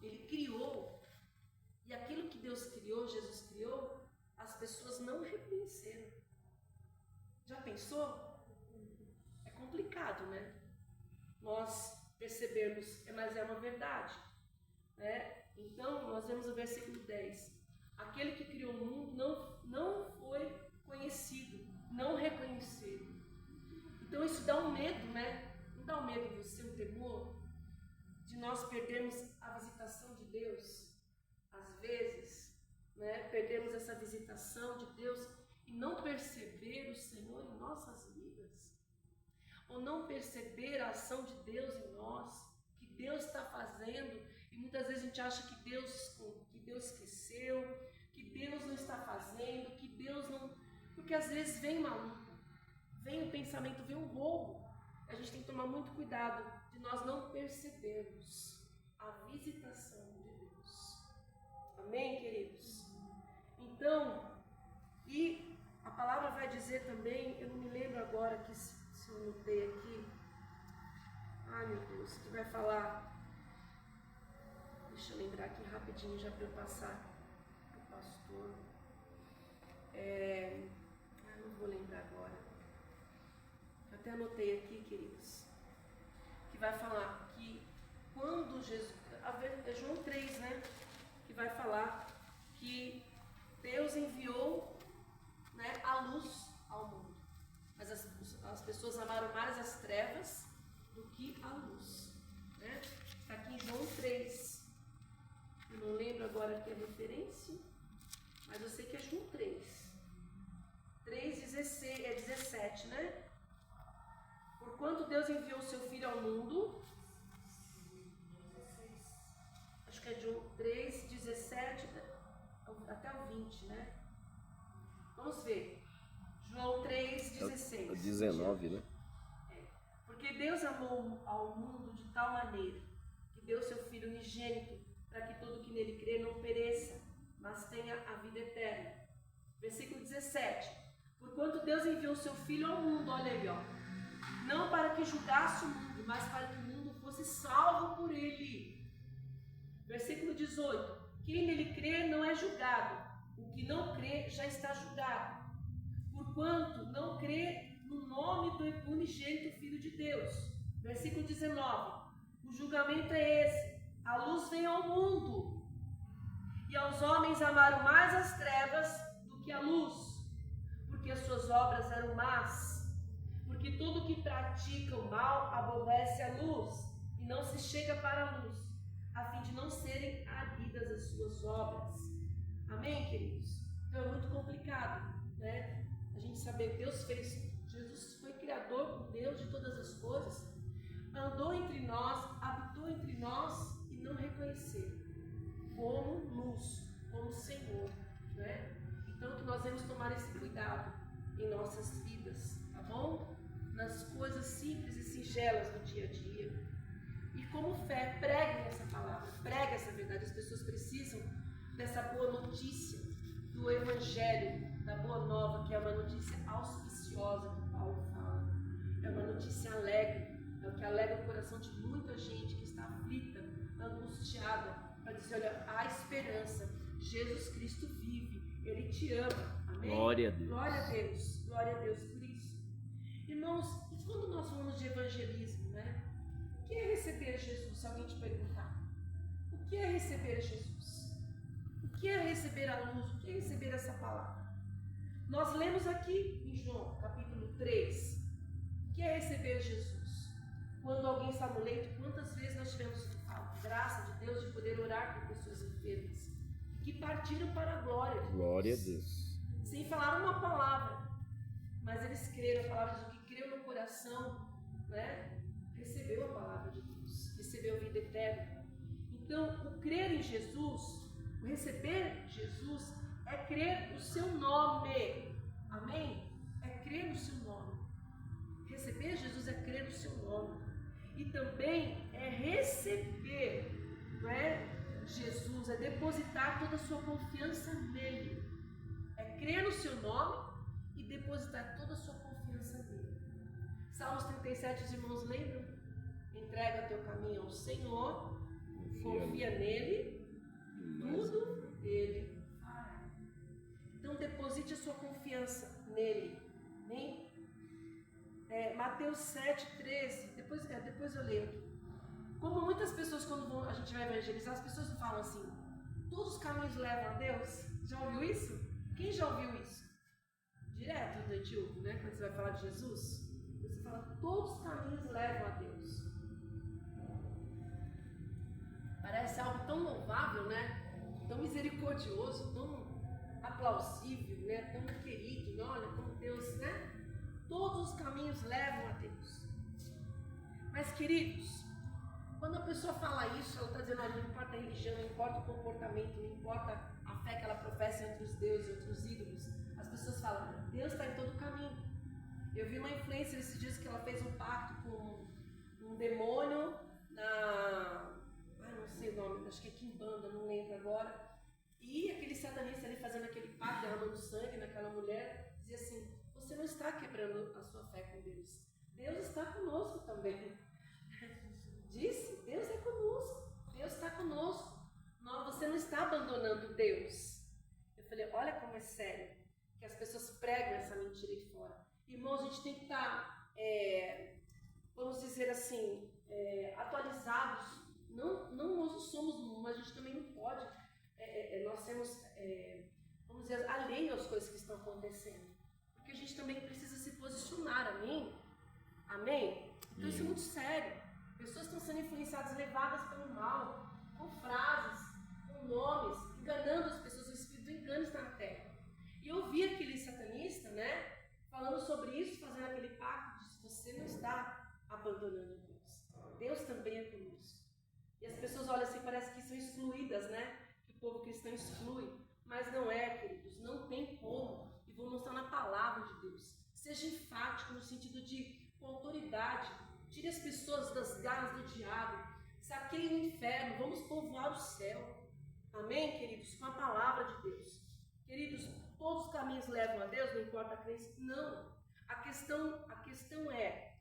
A: Ele criou. E aquilo que Deus criou, Jesus criou, as pessoas não reconheceram. Já pensou? É complicado, né? Nós percebermos, mas é uma verdade, né? Então, nós vemos o versículo 10. Aquele que criou o mundo não foi conhecido, não reconhecido. Então, isso dá um medo, né? Não dá um medo em você, um temor, de nós perdermos a visitação de Deus? Às vezes, né? Perdemos essa visitação de Deus e não perceber o Senhor em nossas vidas. Ou não perceber a ação de Deus em nós, que Deus está fazendo, e muitas vezes a gente acha que Deus esqueceu, que Deus não está fazendo, que Deus não... Porque às vezes vem uma luta, vem o pensamento, vem o roubo. A gente tem que tomar muito cuidado de nós não percebermos a visitação de Deus. Amém, queridos? Então, e a palavra vai dizer também, eu não me lembro agora que se eu notei aqui. Ai, meu Deus, que vai falar. Deixa eu lembrar aqui rapidinho, já para eu passar para o pastor. Não vou lembrar agora. Eu até anotei aqui, queridos, que vai falar que quando Jesus... É João 3, né? Que vai falar que Deus enviou, né, a luz ao mundo. Mas as pessoas amaram mais as trevas do que a luz, né? Está aqui em João 3. Eu não lembro agora aqui a referência, mas eu sei que é João 3. 17, né? Porquanto Deus enviou seu Filho ao mundo... Acho que é João 3, 17 até o 20, né? Vamos ver. João 3, 16.
B: É o 19, né?
A: Deus amou ao mundo de tal maneira que deu seu Filho unigênito para que todo que nele crê não pereça, mas tenha a vida eterna. Versículo 17. Porquanto Deus enviou seu Filho ao mundo, olha aí, ó, não para que julgasse o mundo, mas para que o mundo fosse salvo por ele. Versículo 18. Quem nele crê não é julgado, o que não crê já está julgado, porquanto não crê no nome do unigênito Filho de Deus. Versículo 19. O julgamento é esse: a luz veio ao mundo, e aos homens amaram mais as trevas do que a luz, porque as suas obras eram más. Porque todo que pratica o mal aborrece a luz, e não se chega para a luz, a fim de não serem ardida as suas obras. Amém, queridos? Então é muito complicado, né? A gente saber que Deus fez, Jesus foi criador, com Deus de todas as coisas, andou entre nós, habitou entre nós e não reconhecer como luz, como Senhor, né? Então que nós devemos tomar esse cuidado em nossas vidas, tá bom? Nas coisas simples e singelas do dia a dia. E como fé, preguem essa palavra, preguem essa verdade. As pessoas precisam dessa boa notícia do Evangelho, da boa nova, que é uma notícia auspiciosa que Paulo fala. É uma notícia alegre, é o que alegra o coração de muita gente que está aflita, angustiada, para dizer, olha, há esperança, Jesus Cristo vive, Ele te ama. Amém?
B: Glória a Deus.
A: Glória a Deus, glória a Deus por isso. Irmãos, e quando nós falamos de evangelismo, né? O que é receber Jesus, se alguém te perguntar? O que é receber Jesus? O que é receber a luz? O que é receber essa palavra? Nós lemos aqui em João, capítulo 3, o que é receber Jesus? Quando alguém está no leito, quantas vezes nós tivemos a graça de Deus de poder orar por pessoas enfermas, que partiram para a glória de Deus.
B: Glória a Deus.
A: Sem falar uma palavra, mas eles creram. A palavra diz: o que creu no coração, né, recebeu a palavra de Deus, recebeu a vida eterna. Então, o crer em Jesus, o receber Jesus, é crer no seu nome. Amém? É crer no seu nome. Receber Jesus é crer no seu nome. E também é receber, não é, Jesus, é depositar toda a sua confiança nele. É crer no seu nome e depositar toda a sua confiança nele. Salmos 37, os irmãos lembram? Entrega teu caminho ao Senhor, confia nele, tudo ele fará. Então deposite a sua confiança nele. Amém? Mateus 7,13, depois eu leio aqui. Como muitas pessoas, quando a gente vai evangelizar, as pessoas não falam assim: todos os caminhos levam a Deus. Já ouviu isso? Quem já ouviu isso? Direto do Etíope, né? Quando você vai falar de Jesus, você fala: todos os caminhos levam a Deus. Parece algo tão louvável, né? Tão misericordioso, tão aplausível, né? Tão querido. Olha como Deus, né? Todos os caminhos levam a Deus. Mas, queridos, quando a pessoa fala isso, ela está dizendo: olha, não importa a religião, não importa o comportamento, não importa a fé que ela professa entre os deuses e outros ídolos. As pessoas falam: Deus está em todo o caminho. Eu vi uma influencer esses dias que ela fez um pacto com um demônio não sei o nome, acho que é Quimbanda, não lembro agora. E aquele satanista ali fazendo aquele pacto, derramando sangue naquela mulher, dizia assim: você não está quebrando a sua fé com Deus. Deus está conosco também. Disse: Deus é conosco. Deus está conosco. Não, você não está abandonando Deus. Eu falei: olha como é sério que as pessoas pregam essa mentira aí fora. Irmãos, a gente tem que estar, vamos dizer assim, atualizados. Não nós somos no mundo, mas a gente também não pode. Nós temos, vamos dizer, alheio às coisas que estão acontecendo. Porque a gente também precisa se posicionar, amém? Amém? Então isso é muito sério. Pessoas estão sendo influenciadas, levadas pelo mal, com frases, com nomes, enganando as pessoas. O espírito do engano está na terra. E eu vi aquele satanista, né, falando sobre isso, fazendo aquele pacto, disse: você não está abandonando Deus. Deus também é conosco. E as pessoas olham assim, parece que são excluídas, né? Que o povo cristão exclui. Mas não é, queridos, não tem como. E vou mostrar na palavra de Deus. Seja enfático no sentido de, com autoridade, Tire as pessoas das garras do diabo. Saqueie o inferno. Vamos povoar o céu. Amém, queridos? Com a palavra de Deus. Queridos, todos os caminhos levam a Deus, não importa a crença. Não. A questão é,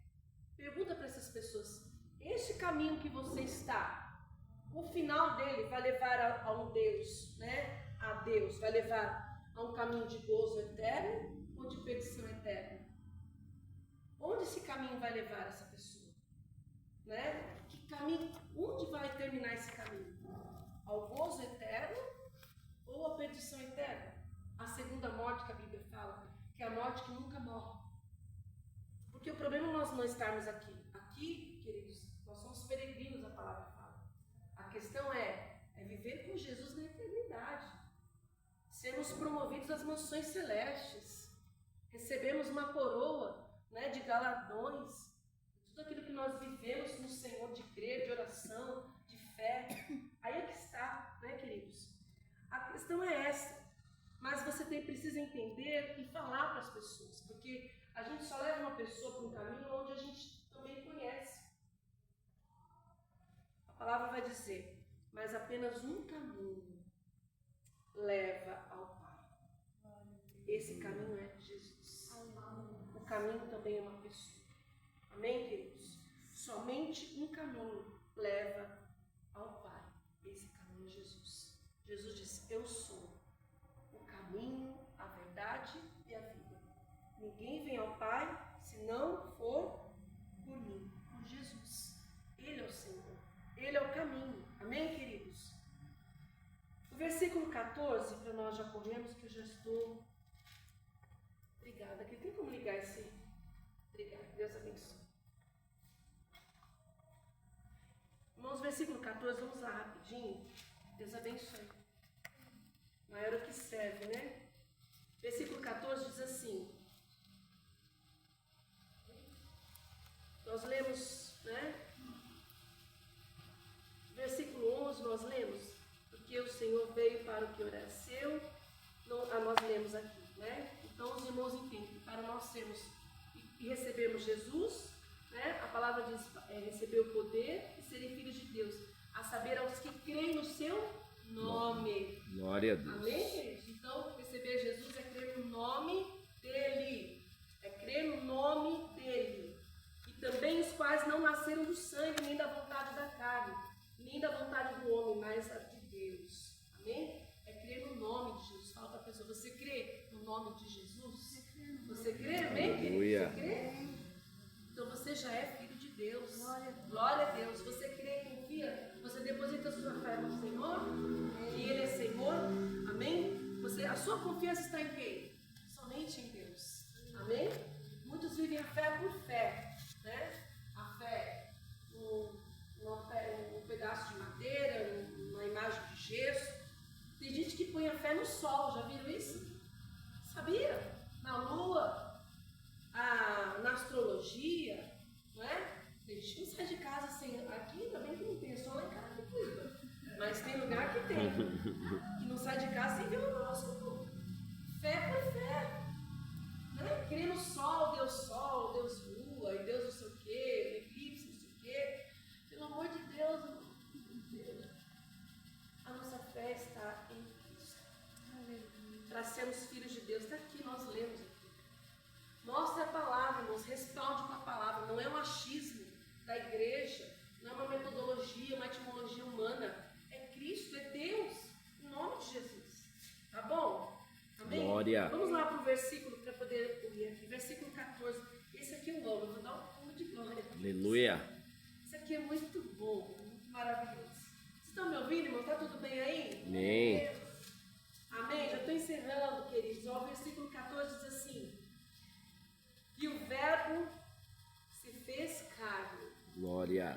A: pergunta para essas pessoas, este caminho que você está, o final dele vai levar a um Deus, né? A Deus, vai levar a um caminho de gozo eterno ou de perdição eterna? Onde esse caminho vai levar essa pessoa? Né? Que caminho, onde vai terminar esse caminho? Ao gozo eterno ou à perdição eterna? A segunda morte que a Bíblia fala, que é a morte que nunca morre. Porque o problema é nós não estarmos aqui. Aqui, queridos, nós somos peregrinos, a palavra fala. A questão é viver com Jesus na eternidade. Sermos promovidos às mansões celestes. Recebemos uma coroa, né, de galardões. Tudo aquilo que nós vivemos no Senhor, de crer, de oração, de fé. Aí é que está, né, queridos? A questão é essa. Mas você precisa entender e falar para as pessoas. Porque a gente só leva uma pessoa para um caminho onde a gente também conhece. A palavra vai dizer, mas apenas um caminho leva ao Pai. Esse caminho é Jesus. O caminho também é uma pessoa. Amém, queridos? Somente um caminho leva ao Pai. Esse caminho é Jesus. Jesus disse, eu sou o caminho, a verdade e a vida. Ninguém vem ao Pai se não for por mim, por Jesus. Ele é o Senhor. Ele é o caminho. Amém, queridos? O versículo 14, para nós já corremos, que eu já estou... Obrigada. Aqui tem como ligar esse... Obrigada. Deus abençoe. Irmãos, versículo 14, vamos lá rapidinho. Deus abençoe. Maior o que serve, né? Versículo 14 diz assim. Nós lemos, né? Versículo 11 nós lemos. Porque o Senhor veio para o que era seu. Nós lemos aqui, né? Então os irmãos entendem. Para nós sermos e recebermos Jesus, né? A palavra diz receber o poder e serem filhos de Deus. A saber, aos que creem no seu nome.
B: Glória a Deus.
A: Amém, queridos? Então, receber Jesus é crer no nome dele. É crer no nome dele. E também os quais não nasceram do sangue, nem da vontade da carne, nem da vontade do homem, mas a de Deus. Amém? É crer no nome de Jesus. Fala para a pessoa, você crê no nome de Jesus? Você crê? Amém, querido? Você crê? Então você já é filho de Deus. Glória a Deus. Você crê e confia? Você deposita a sua fé no Senhor? E Ele é Senhor? Amém? A sua confiança está em quem? Somente em Deus. Amém? Muitos vivem a fé por fé, né? A fé num pedaço de madeira, numa imagem de gesso. Tem gente que põe a fé no sol, já viram isso? Sabia? Na lua, na astrologia, não é? Tem gente que não sai de casa sem... Aqui também que não tem, só lá em casa tem coisa. Mas tem lugar que tem. Que não sai de casa sem ver o horóscopo. Fé por fé. Né? Crer no sol, Deus lua, e Deus não sei o quê, eclipse, não sei o quê. Pelo amor de Deus, a nossa fé está em Cristo. Para sermos filhos de Deus, está aqui, nós lemos aqui. Mostra a palavra, irmãos, respalde com a palavra. Não é um achismo da igreja, não é uma metodologia, uma etimologia humana. É Cristo, é Deus, em nome de Jesus. Tá bom? Amém?
B: Glória.
A: Vamos lá para o versículo para poder ler aqui. Versículo 14. Esse aqui eu amo, eu vou dar um pulo de glória.
B: Aleluia.
A: Isso aqui é muito bom, muito maravilhoso. Vocês estão me ouvindo, irmão? Está tudo bem aí?
B: Amém.
A: Amém? Já estou encerrando, queridos. O versículo 14 diz assim: e o verbo se fez carne.
B: Glória.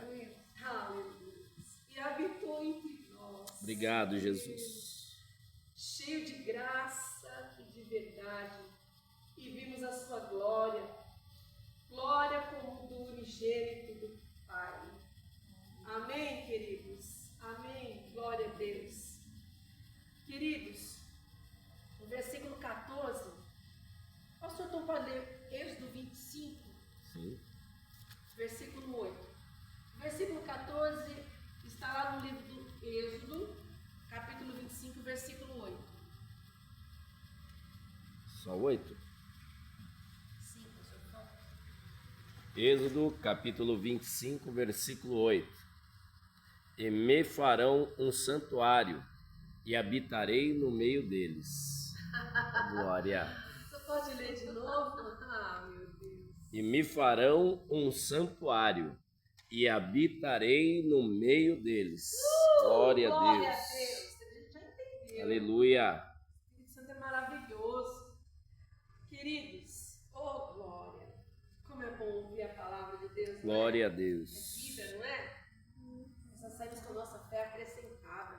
A: Aleluia. E habitou entre nós.
B: Obrigado, Jesus.
A: Cheio de graça e de verdade. E vimos a sua glória. Glória como do unigênito do Pai. Amém, queridos? Amém. Glória a Deus. Queridos, no versículo 14, pastor Tom pode ler Êxodo 25,
B: Sim.
A: versículo 8.
B: 8?
A: Sim, professor, por favor.
B: Êxodo, capítulo 25, versículo 8. E me farão um santuário, e habitarei no meio deles. Glória.
A: Você pode ler de novo? Ah, meu Deus.
B: E me farão um santuário, e habitarei no meio deles. Glória a
A: Glória
B: Deus.
A: a Deus. A gente já entendeu.
B: Aleluia.
A: O Espírito Santo é maravilhoso. Queridos, oh glória. Como é bom ouvir a palavra de Deus.
B: Glória a
A: É
B: Deus.
A: vida, não é? Nós saímos com a nossa fé acrescentada.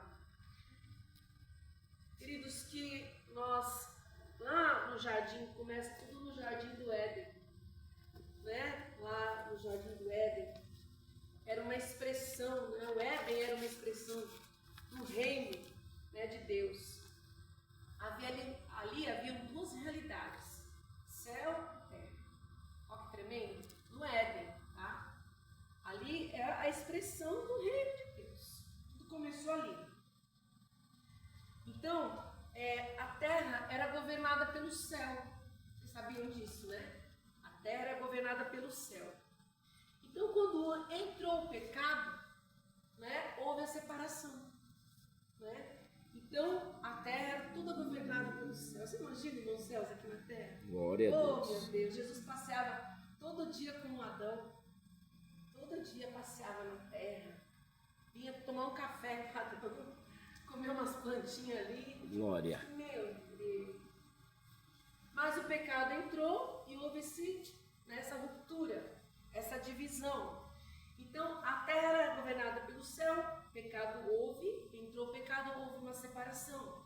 A: Queridos, que nós, lá no jardim, começa tudo no jardim do Éden, né? Lá no jardim do Éden, era uma expressão, né? O Éden era uma expressão do reino, né, de Deus. Ali haviam duas realidades, céu e terra. Olha que tremendo, no Éden, tá? Ali é a expressão do reino de Deus. Tudo começou ali. Então, a terra era governada pelo céu. Vocês sabiam disso, né? A terra era governada pelo céu. Então, quando entrou o pecado, né, houve a separação, né? Então, a terra era toda governada pelo céu. Você imagina, irmãos céus, aqui na terra?
B: Glória a
A: Oh,
B: Deus.
A: meu Deus, Jesus passeava todo dia com Adão. Todo dia passeava na terra. Vinha tomar um café com Adão. Comer umas plantinhas ali.
B: Glória.
A: Meu Deus. Mas o pecado entrou e houve essa ruptura, essa divisão. Então, a terra era governada pelo céu, pecado houve, entrou o pecado, houve uma separação.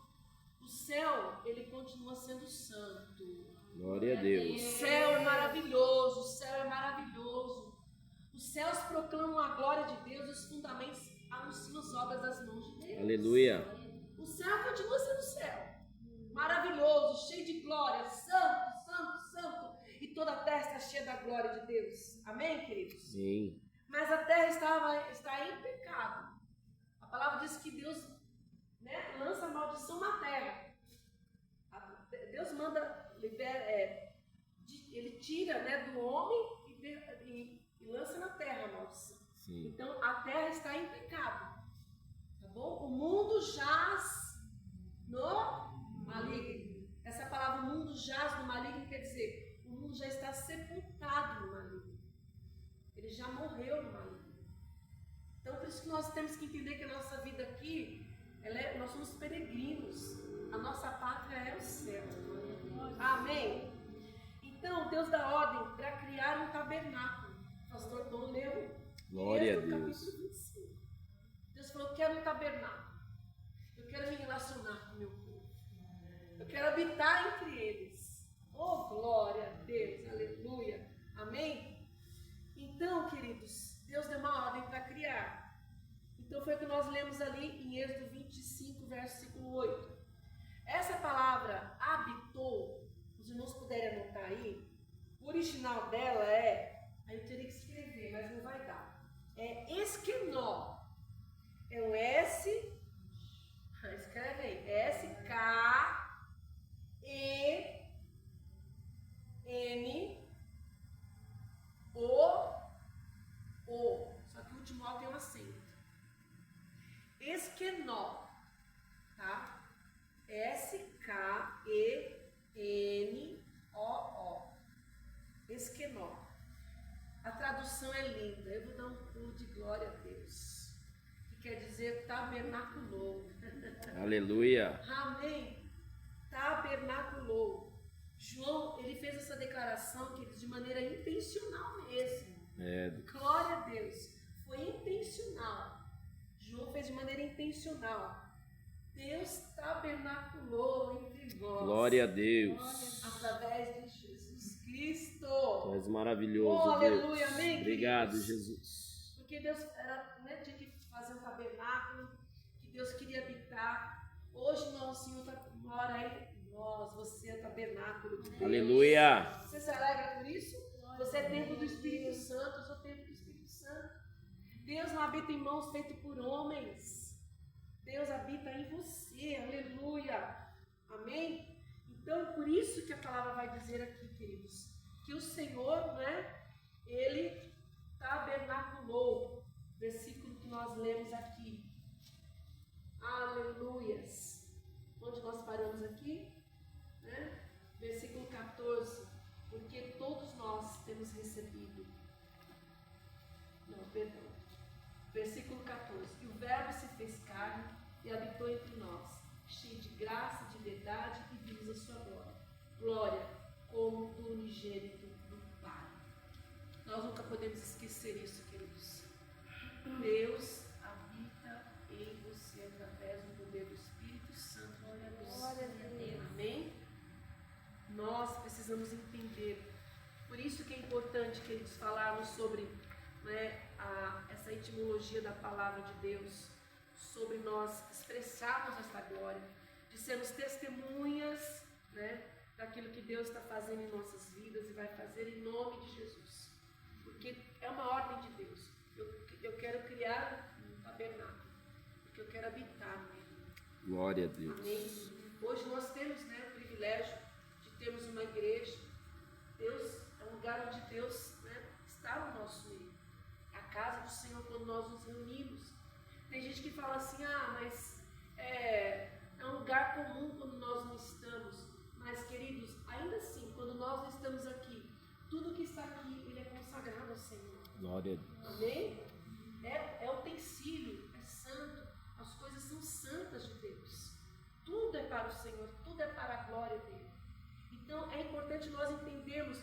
A: O céu, ele continua sendo santo.
B: Glória a Deus.
A: O céu é maravilhoso, o céu é maravilhoso. Os céus proclamam a glória de Deus e os fundamentos anunciam as obras das mãos de Deus.
B: Aleluia.
A: O céu continua sendo céu. Maravilhoso, cheio de glória, santo, santo, santo. E toda a terra está cheia da glória de Deus. Amém, queridos?
B: Sim.
A: Mas a terra está em pecado. A palavra diz que Deus, né, lança a maldição na terra. Deus manda, ele tira, né, do homem e lança na terra a maldição.
B: Sim.
A: Então a terra está em pecado. Tá bom? O mundo jaz no maligno. Essa palavra mundo jaz no maligno quer dizer, o mundo já está sepultado no maligno. Ele já morreu no maligno. Então por isso que nós temos que entender que a nossa vida aqui, nós somos peregrinos. A nossa pátria é o céu. Amém? Então Deus dá ordem para criar um tabernáculo. O pastor Dom leu.
B: Glória a Deus.
A: Capítulo 25. Deus falou, eu quero um tabernáculo. Eu quero me relacionar com o meu povo. Eu quero habitar entre eles. Oh, glória a Deus, aleluia. Amém? Então, queridos, Deus deu uma ordem para criar. Então foi o que nós lemos ali em Êxodo 25, versículo 8. Essa palavra habitou, os irmãos puderem anotar aí, o original dela aí eu teria que escrever, mas não vai dar. É esquenó. É o S, escreve aí, S-K-E-N-O-O. Só que o último O tem um acento. Esquenó, tá? S-K-E-N-O-O. Esquenó. A tradução é linda. Eu vou dar um pulo de glória a Deus. Que quer dizer tabernaculou.
B: Aleluia.
A: Amém. Tabernaculou. João, ele fez essa declaração, queridos, de maneira intencional mesmo. Glória a Deus. Foi intencional. João fez de maneira intencional. Deus tabernaculou entre nós.
B: Glória a Deus.
A: Através de Jesus Cristo.
B: Tu és maravilhoso,
A: Oh,
B: Deus.
A: aleluia, amém,
B: Obrigado,
A: queridos?
B: Jesus.
A: Porque Deus tinha que fazer um tabernáculo, que Deus queria habitar. Hoje nosso Senhor mora aí. Você é o tabernáculo de Deus.
B: Aleluia.
A: Você se alegra por isso? Você é templo do Espírito Santo, eu sou templo do Espírito Santo. Deus não habita em mãos feitas por homens. Deus habita em você, aleluia. Amém? Então, por isso que a palavra vai dizer aqui, queridos, que o Senhor, né, Ele tabernaculou, versículo que nós lemos aqui. Aleluias. Onde nós paramos aqui? Né? Versículo 14. Porque todos nós temos recebido. Não, perdão. Versículo 14. E o Verbo se fez carne e habitou entre nós, cheio de graça, de verdade, e vimos a sua glória. Glória como do unigênito do Pai. Nós nunca podemos esquecer isso, queridos. Deus habita em você através do poder do Espírito Santo. Glória a Deus.
C: Glória a Deus.
A: Amém? Nós precisamos entender. Por isso que é importante que eles falarmos sobre, né, essa etimologia da palavra de Deus, sobre nós expressarmos essa glória, de sermos testemunhas, né, daquilo que Deus está fazendo em nossas vidas e vai fazer em nome de Jesus. Porque é uma ordem de Deus. Eu quero criar um tabernáculo, porque eu quero habitar nele.
B: Glória a Deus.
A: Amém? Hoje nós temos, né, o privilégio de termos uma igreja. Deus é um lugar onde Deus, né, está no nosso meio. A casa do Senhor, quando nós nos reunimos. Tem gente que fala assim, mas é um lugar comum quando nós não estamos. Mas, queridos, ainda assim, quando nós não estamos aqui, tudo que está aqui, ele é consagrado ao Senhor.
B: Glória a Deus.
A: Amém? É utensílio, é santo. As coisas são santas de Deus. Tudo é para o Senhor, tudo é para a glória dele. Então é importante nós entendermos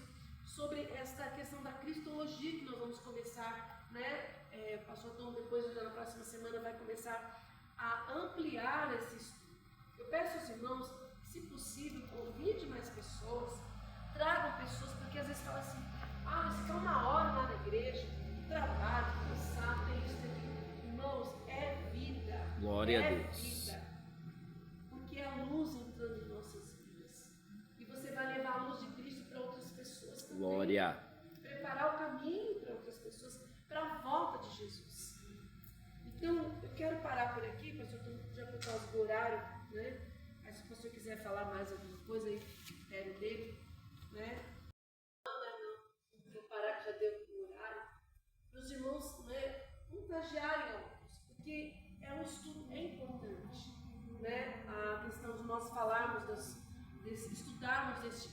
A: sobre essa questão da cristologia que nós vamos começar, né? O pastor Tom depois, na próxima semana, vai começar a ampliar esse estudo. Eu peço aos irmãos, se possível, convide mais pessoas, tragam pessoas, porque às vezes fala assim, mas ficar uma hora lá na igreja, trabalho, cansado, tem isso, tem aquilo. Irmãos, é vida.
B: Glória a Deus.
A: Vida. Porque é a luz entrando em nossas vidas. E você vai levar a luz de Cristo para outras pessoas também.
B: Glória.
A: Preparar o caminho para outras pessoas, para a volta de Jesus. Então, eu quero parar por aqui, pastor, já por causa do horário, né? Mas se o pastor quiser falar mais alguma coisa aí, critério dele, né? Não. Vou parar que já deu o horário. Para os irmãos, né, contagiarem a outros, porque é um estudo, é importante, né? A questão de nós falarmos, estudarmos desse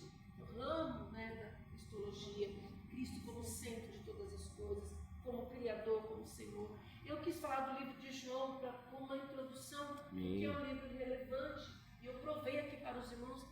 A: ramo, né, da cristologia, Cristo como centro de todas as coisas, como Criador, como Senhor. Eu quis falar do livro de João como uma introdução, porque é um livro relevante, e eu provei aqui para os irmãos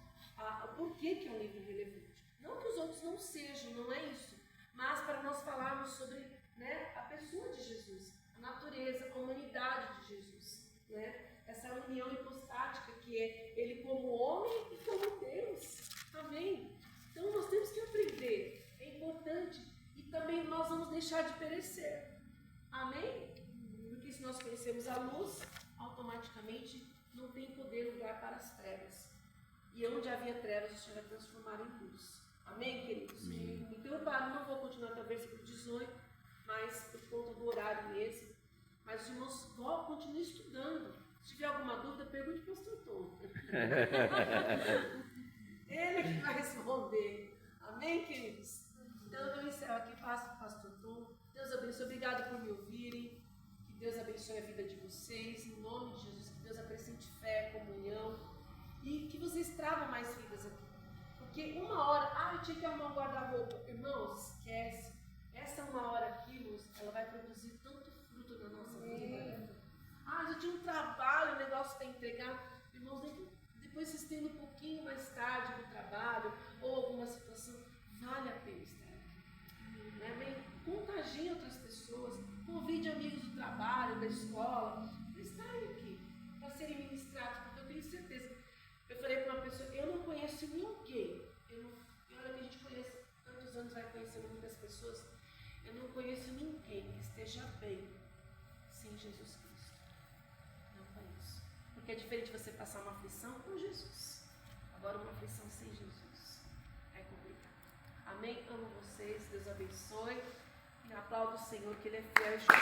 A: o porquê que é um livro relevante. Não que os outros não sejam, não é isso, mas para nós falarmos sobre, né, a pessoa de Jesus, a natureza, a humanidade de Jesus, né? Essa união hipostática que é Ele como homem e como Deus. Amém? Então nós temos que aprender, é importante, e também nós vamos deixar de perecer. Amém? Porque se nós conhecemos a luz, automaticamente não tem poder lugar para as trevas. E onde havia trevas, o Senhor vai transformar em luz. Amém, queridos?
B: Amém.
A: Então eu paro, não vou continuar até o versículo 18, mas por conta do horário mesmo. Mas os irmãos, continuem estudando. Se tiver alguma dúvida, pergunte para o pastor Tom. Ele que vai responder. Amém, queridos? Então eu encerro aqui, passo para o pastor Tom. Deus abençoe, obrigado por me ouvirem. Que Deus abençoe a vida de vocês, em nome de Jesus. Que Deus acrescente fé, comunhão. E que vocês tragam mais vidas aqui. Porque uma hora, eu tinha que arrumar um guarda-roupa. Irmãos, esquece. Essa uma hora aqui, irmãos, ela vai produzir tanto fruto na nossa vida. Já tinha um trabalho, um negócio para entregar. Irmãos, depois vocês tendo um pouquinho mais tarde no trabalho, ou alguma situação, vale a pena estar aqui. Amém? Contagie outras pessoas, convide amigos do trabalho, da escola, para estarem aqui, para serem ministrados, porque eu tenho certeza. Eu falei para uma pessoa, eu não conheço ninguém, e olha que a gente conhece, tantos anos vai conhecendo muitas pessoas, eu não conheço ninguém que esteja bem sem Jesus Cristo. Não conheço. Porque é diferente você passar uma aflição com Jesus. Agora uma aflição sem Jesus é complicado. Amém? Amo vocês, Deus abençoe. E aplaudo o Senhor que Ele é fiel e justo.